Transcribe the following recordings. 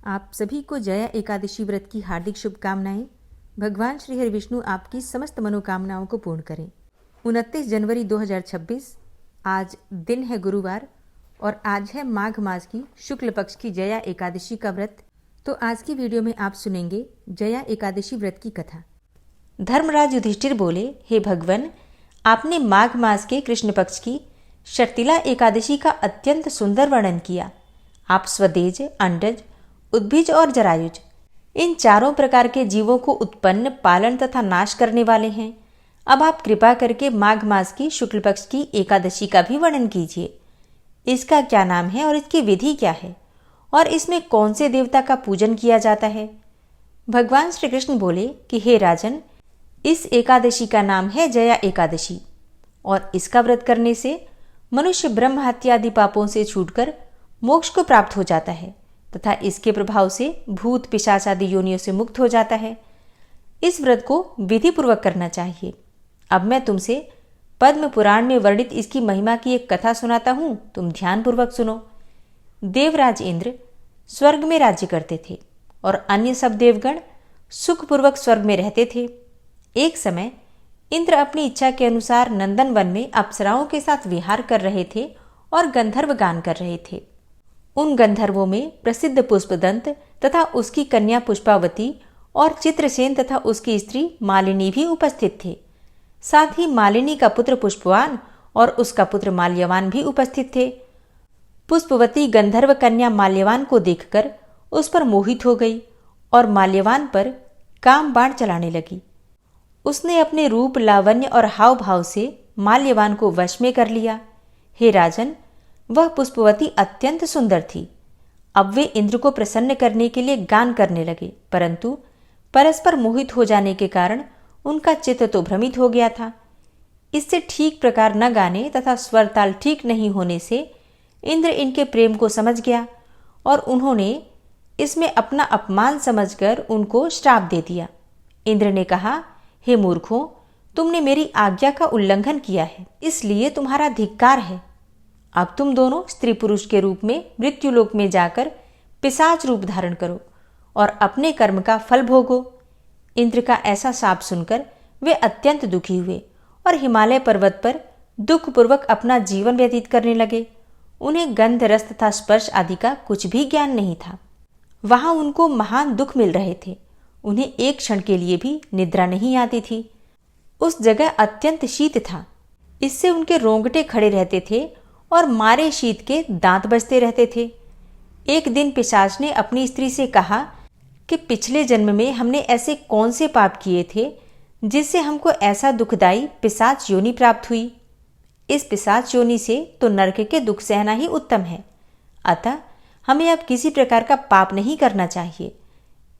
आप सभी को जया एकादशी व्रत की हार्दिक शुभकामनाएं। भगवान श्री हरि विष्णु आपकी समस्त मनोकामनाओं को पूर्ण करें। 29 जनवरी 2026 आज दिन है गुरुवार और आज है माघ मास की शुक्ल पक्ष की जया एकादशी का व्रत। तो आज की वीडियो में आप सुनेंगे जया एकादशी व्रत की कथा। धर्मराज युधिष्ठिर बोले, हे भगवान, आपने माघ मास के कृष्ण पक्ष की शर्तिला एकादशी का अत्यंत सुंदर वर्णन किया। आप स्वदेज, अंडज, उद्भिज और जरायुज इन चारों प्रकार के जीवों को उत्पन्न, पालन तथा नाश करने वाले हैं। अब आप कृपा करके माघ मास की शुक्ल पक्ष की एकादशी का भी वर्णन कीजिए। इसका क्या नाम है और इसकी विधि क्या है और इसमें कौन से देवता का पूजन किया जाता है। भगवान श्री कृष्ण बोले कि हे राजन, इस एकादशी का नाम है जया एकादशी और इसका व्रत करने से मनुष्य ब्रह्म हत्या आदि पापों से छूटकर मोक्ष को प्राप्त हो जाता है तथा इसके प्रभाव से भूत पिशाच आदि योनियों से मुक्त हो जाता है। इस व्रत को विधि पूर्वक करना चाहिए। अब मैं तुमसे पद्म पुराण में वर्णित इसकी महिमा की एक कथा सुनाता हूं, तुम ध्यान पूर्वक सुनो। देवराज इंद्र स्वर्ग में राज्य करते थे और अन्य सब देवगण सुखपूर्वक स्वर्ग में रहते थे। एक समय इंद्र अपनी इच्छा के अनुसार नंदन वन में अप्सराओं के साथ विहार कर रहे थे और गंधर्व गान कर रहे थे। उन गंधर्वों में प्रसिद्ध पुष्पदंत तथा उसकी कन्या पुष्पावती और चित्रसेन तथा उसकी स्त्री मालिनी भी उपस्थित थे। साथ ही मालिनी का पुत्र पुष्पवान और उसका पुत्र माल्यवान भी उपस्थित थे। पुष्पवती गंधर्व कन्या माल्यवान को देखकर उस पर मोहित हो गई और माल्यवान पर काम बाण चलाने लगी। उसने अपने रूप, लावण्य और हाव भाव से माल्यवान को वश में कर लिया। हे राजन, वह पुष्पवती अत्यंत सुंदर थी। अब वे इंद्र को प्रसन्न करने के लिए गान करने लगे, परंतु परस्पर मोहित हो जाने के कारण उनका चित्त तो भ्रमित हो गया था। इससे ठीक प्रकार न गाने तथा स्वर ताल ठीक नहीं होने से इंद्र इनके प्रेम को समझ गया और उन्होंने इसमें अपना अपमान समझकर उनको श्राप दे दिया। इंद्र ने कहा, हे मूर्खों, तुमने मेरी आज्ञा का उल्लंघन किया है, इसलिए तुम्हारा धिक्कार है। अब तुम दोनों स्त्री पुरुष के रूप में मृत्युलोक में जाकर पिशाच रूप धारण करो और अपने कर्म का फल भोगो। इंद्र का ऐसा शाप सुनकर वे अत्यंत दुखी हुए और हिमालय पर्वत पर दुखपूर्वक अपना जीवन व्यतीत करने लगे। उन्हें गंध, रस तथा स्पर्श आदि का कुछ भी ज्ञान नहीं था। वहां उनको महान दुख मिल रहे थे। उन्हें एक क्षण के लिए भी निद्रा नहीं आती थी। उस जगह अत्यंत शीत था, इससे उनके रोंगटे खड़े रहते थे और मारे शीत के दांत बजते रहते थे। एक दिन पिशाच ने अपनी स्त्री से कहा कि पिछले जन्म में हमने ऐसे कौन से पाप किए थे जिससे हमको ऐसा दुखदाई पिशाच योनि प्राप्त हुई। इस पिशाच योनि से तो नरक के दुख सहना ही उत्तम है, अतः हमें अब किसी प्रकार का पाप नहीं करना चाहिए।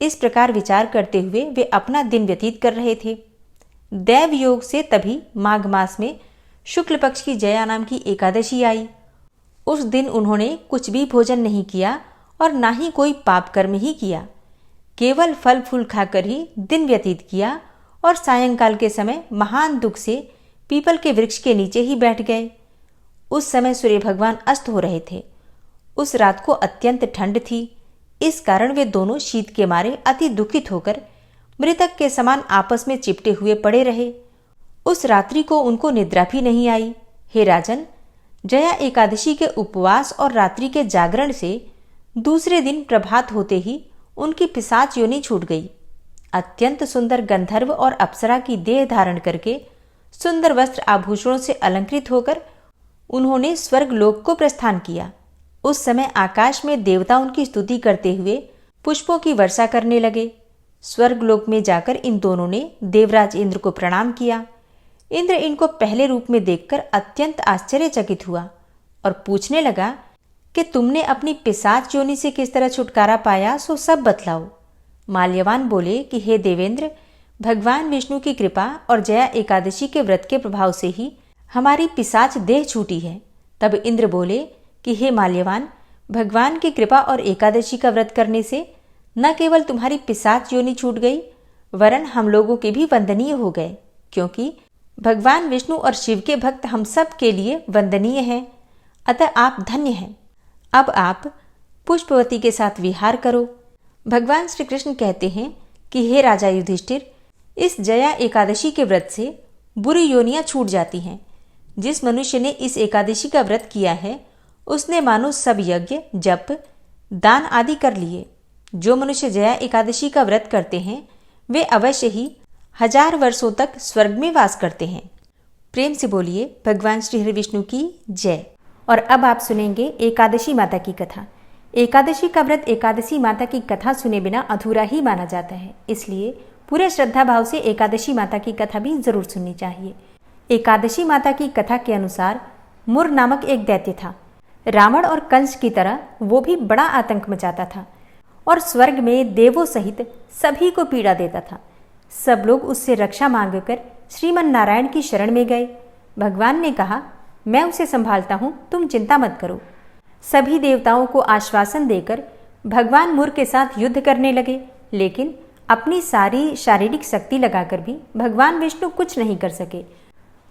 इस प्रकार विचार करते हुए वे अपना दिन व्यतीत कर रहे थे। दैव योग से तभी माघ मास में शुक्ल पक्ष की जया नाम की एकादशी आई। उस दिन उन्होंने कुछ भी भोजन नहीं किया और ना ही कोई पाप कर्म ही किया। केवल फल फूल खाकर ही दिन व्यतीत किया और सायंकाल के समय महान दुख से पीपल के वृक्ष के नीचे ही बैठ गए। उस समय सूर्य भगवान अस्त हो रहे थे। उस रात को अत्यंत ठंड थी, इस कारण वे दोनों शीत के मारे अति दुखित होकर मृतक के समान आपस में चिपटे हुए पड़े रहे। उस रात्रि को उनको निद्रा भी नहीं आई। हे राजन, जया एकादशी के उपवास और रात्रि के जागरण से दूसरे दिन प्रभात होते ही उनकी पिशाच योनि छूट गई। अत्यंत सुंदर गंधर्व और अप्सरा की देह धारण करके सुंदर वस्त्र आभूषणों से अलंकृत होकर उन्होंने स्वर्ग लोक को प्रस्थान किया। उस समय आकाश में देवता उनकी स्तुति करते हुए पुष्पों की वर्षा करने लगे। स्वर्ग लोक में जाकर इन दोनों ने देवराज इंद्र को प्रणाम किया। इंद्र इनको पहले रूप में देखकर अत्यंत आश्चर्यचकित हुआ और पूछने लगा कि तुमने अपनी पिशाच योनि से किस तरह छुटकारा पाया, सो सब बतलाओ। माल्यवान बोले कि हे देवेंद्र, भगवान विष्णु की कृपा और जया एकादशी के व्रत के प्रभाव से ही हमारी पिशाच देह छूटी है। तब इंद्र बोले कि हे माल्यवान, भगवान की कृपा और एकादशी का व्रत करने से न केवल तुम्हारी पिशाच योनि छूट गई, वरन हम लोगों के भी वंदनीय हो गए, क्योंकि भगवान विष्णु और शिव के भक्त हम सब के लिए वंदनीय हैं। अतः आप धन्य हैं। अब आप पुष्पवती के साथ विहार करो। भगवान श्री कृष्ण कहते हैं कि हे राजा युधिष्ठिर, इस जया एकादशी के व्रत से बुरी योनियां छूट जाती हैं। जिस मनुष्य ने इस एकादशी का व्रत किया है उसने मानो सब यज्ञ, जप, दान आदि कर लिए। जो मनुष्य जया एकादशी का व्रत करते हैं वे अवश्य ही 1000 वर्षों तक स्वर्ग में वास करते हैं। प्रेम से बोलिए भगवान श्री हरि विष्णु की जय। और अब आप सुनेंगे एकादशी माता की कथा। एकादशी का व्रत एकादशी माता की कथा सुने बिना अधूरा ही माना जाता है, इसलिए पूरे श्रद्धा भाव से एकादशी माता की कथा भी जरूर सुननी चाहिए। एकादशी माता की कथा के अनुसार मुर नामक एक दैत्य था। रावण और कंस की तरह वो भी बड़ा आतंक मचाता था और स्वर्ग में देवों सहित सभी को पीड़ा देता था। सब लोग उससे रक्षा मांगकर श्रीमन नारायण की शरण में गए। भगवान ने कहा, मैं उसे संभालता हूँ, तुम चिंता मत करो। सभी देवताओं को आश्वासन देकर भगवान मुर के साथ युद्ध करने लगे, लेकिन अपनी सारी शारीरिक शक्ति लगाकर भी भगवान विष्णु कुछ नहीं कर सके।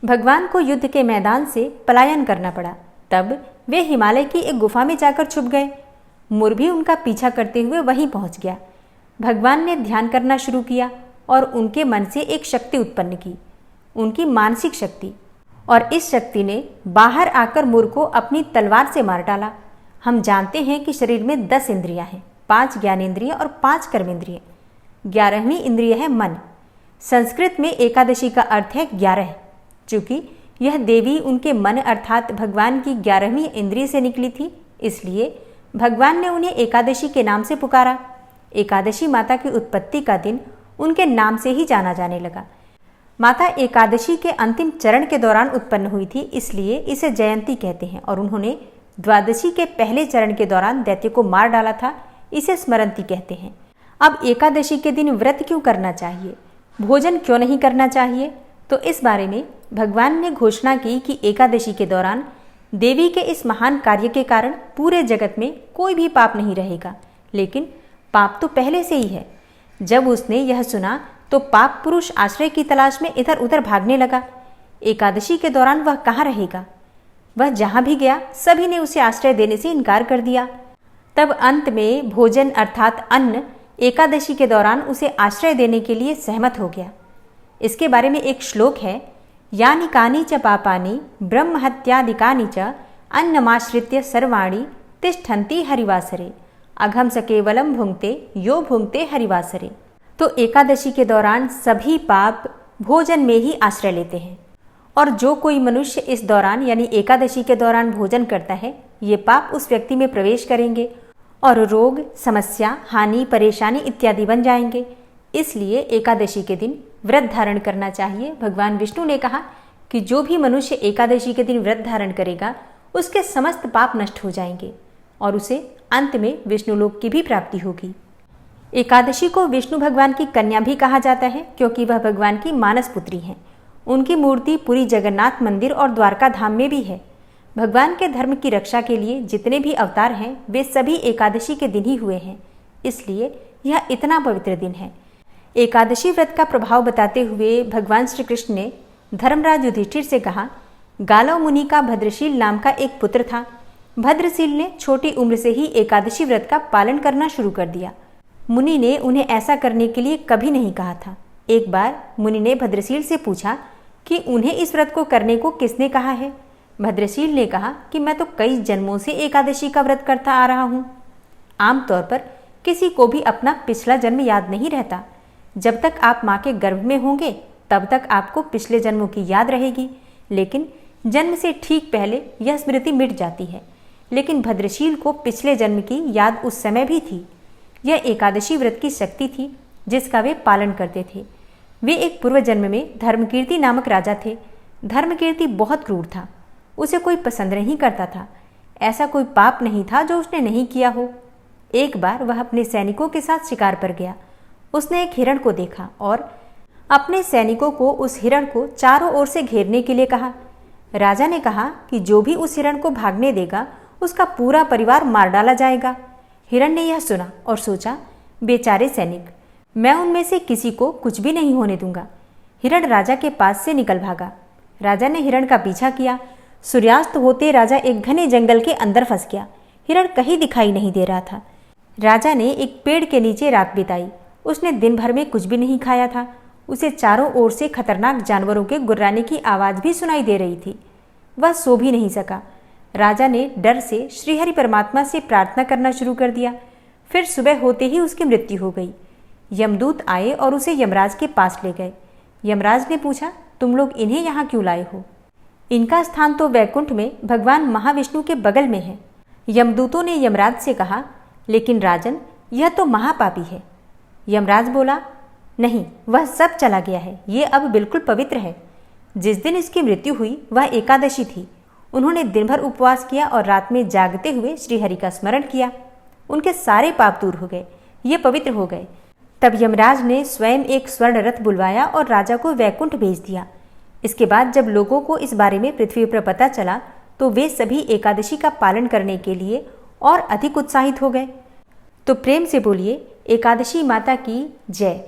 भगवान को युद्ध के मैदान से पलायन करना पड़ा। तब वे हिमालय की एक गुफा में जाकर छुप गए। मुर भी उनका पीछा करते हुए वहीं पहुंच गया। भगवान ने ध्यान करना शुरू किया और उनके मन से एक शक्ति उत्पन्न की, उनकी मानसिक शक्ति, और इस शक्ति ने बाहर आकर मुर को अपनी तलवार से मार डाला। हम जानते हैं कि शरीर में 10 इंद्रियां हैं, 5 ज्ञानेंद्रिय और 5 कर्मेंद्रिय। 11वीं इंद्रिय है मन। संस्कृत में एकादशी का अर्थ है 11। चूंकि यह देवी उनके मन अर्थात भगवान की 11वीं इंद्रिय से निकली थी, इसलिए भगवान ने उन्हें एकादशी के नाम से पुकारा। एकादशी माता की उत्पत्ति का दिन उनके नाम से ही जाना जाने लगा। माता एकादशी के अंतिम चरण के दौरान उत्पन्न हुई थी, इसलिए इसे जयंती कहते हैं, और उन्होंने द्वादशी के पहले चरण के दौरान दैत्य को मार डाला था, इसे स्मरंती कहते हैं। अब एकादशी के दिन व्रत क्यों करना चाहिए, भोजन क्यों नहीं करना चाहिए, तो इस बारे में भगवान ने घोषणा की कि एकादशी के दौरान देवी के इस महान कार्य के कारण पूरे जगत में कोई भी पाप नहीं रहेगा। लेकिन पाप तो पहले से ही है। जब उसने यह सुना तो पाप पुरुष आश्रय की तलाश में इधर उधर भागने लगा। एकादशी के दौरान वह कहाँ रहेगा? वह जहां भी गया सभी ने उसे आश्रय देने से इनकार कर दिया। तब अंत में भोजन अर्थात अन्न एकादशी के दौरान उसे आश्रय देने के लिए सहमत हो गया। इसके बारे में एक श्लोक है, यानि कानि च पापानि ब्रह्महत्यादिकानि च अन्नमाश्रित्य सर्वाणि तिष्ठन्ति हरिवासरे अघम स केवलम भुंक्ते यो भुंक्ते हरिवासरे। तो एकादशी के दौरान सभी पाप भोजन में ही आश्रय लेते हैं, और जो कोई मनुष्य इस दौरान यानी एकादशी के दौरान भोजन करता है, ये पाप उस व्यक्ति में प्रवेश करेंगे और रोग, समस्या, हानि, परेशानी इत्यादि बन जाएंगे। इसलिए एकादशी के दिन व्रत धारण करना चाहिए। भगवान विष्णु ने कहा कि जो भी मनुष्य एकादशी के दिन व्रत धारण करेगा उसके समस्त पाप नष्ट हो जाएंगे और उसे अंत में विष्णुलोक की भी प्राप्ति होगी। एकादशी को विष्णु भगवान की कन्या भी कहा जाता है, क्योंकि वह भगवान की मानस पुत्री हैं। उनकी मूर्ति पुरी जगन्नाथ मंदिर और द्वारका धाम में भी है। भगवान के धर्म की रक्षा के लिए जितने भी अवतार हैं वे सभी एकादशी के दिन ही हुए हैं, इसलिए यह इतना पवित्र दिन है। एकादशी व्रत का प्रभाव बताते हुए भगवान श्री कृष्ण ने धर्मराज युधिष्ठिर से कहा, गालव मुनि का भद्रशील नाम का एक पुत्र था। भद्रशील ने छोटी उम्र से ही एकादशी व्रत का पालन करना शुरू कर दिया। मुनि ने उन्हें ऐसा करने के लिए कभी नहीं कहा था। एक बार मुनि ने भद्रशील से पूछा कि उन्हें इस व्रत को करने को किसने कहा है। भद्रशील ने कहा कि मैं तो कई जन्मों से एकादशी का व्रत करता आ रहा हूँ। आमतौर पर किसी को भी अपना पिछला जन्म याद नहीं रहता। जब तक आप माँ के गर्भ में होंगे तब तक आपको पिछले जन्मों की याद रहेगी, लेकिन जन्म से ठीक पहले यह स्मृति मिट जाती है। लेकिन भद्रशील को पिछले जन्म की याद उस समय भी थी। यह एकादशी व्रत की शक्ति थी जिसका वे पालन करते थे। वे एक पूर्व जन्म में धर्मकीर्ति नामक राजा थे। धर्मकीर्ति बहुत क्रूर था, उसे कोई पसंद नहीं करता था। ऐसा कोई पाप नहीं था जो उसने नहीं किया हो। एक बार वह अपने सैनिकों के साथ शिकार पर गया। उसने एक हिरण को देखा और अपने सैनिकों को उस हिरण को चारों ओर से घेरने के लिए कहा। राजा ने कहा कि जो भी उस हिरण को भागने देगा उसका पूरा परिवार मार डाला जाएगा। हिरण ने यह सुना और सोचा, बेचारे सैनिक, मैं उनमें से किसी को कुछ भी नहीं होने दूंगा। हिरण राजा के पास से निकल भागा। राजा ने हिरण का पीछा किया। सूर्यास्त होते राजा एक घने जंगल के अंदर फंस गया। हिरण कहीं दिखाई नहीं दे रहा था। राजा ने एक पेड़ के नीचे रात बिताई। उसने दिन भर में कुछ भी नहीं खाया था। उसे चारों ओर से खतरनाक जानवरों के गुर्राने की आवाज़ भी सुनाई दे रही थी। वह सो भी नहीं सका। राजा ने डर से श्रीहरि परमात्मा से प्रार्थना करना शुरू कर दिया। फिर सुबह होते ही उसकी मृत्यु हो गई। यमदूत आए और उसे यमराज के पास ले गए। यमराज ने पूछा, तुम लोग इन्हें यहाँ क्यों लाए हो? इनका स्थान तो वैकुंठ में भगवान महाविष्णु के बगल में है। यमदूतों ने यमराज से कहा, लेकिन राजन, यह तो महापापी है। यमराज बोला, नहीं, वह सब चला गया है, ये अब बिल्कुल पवित्र है। जिस दिन इसकी मृत्यु हुई वह एकादशी थी। उन्होंने दिन भर उपवास किया और रात में जागते हुए श्रीहरि का स्मरण किया। उनके सारे पाप दूर हो गए, ये पवित्र हो गए। तब यमराज ने स्वयं एक स्वर्ण रथ बुलवाया और राजा को वैकुंठ भेज दिया। इसके बाद जब लोगों को इस बारे में पृथ्वी पर पता चला तो वे सभी एकादशी का पालन करने के लिए और अधिक उत्साहित हो गए। तो प्रेम से बोलिए, एकादशी माता की जय।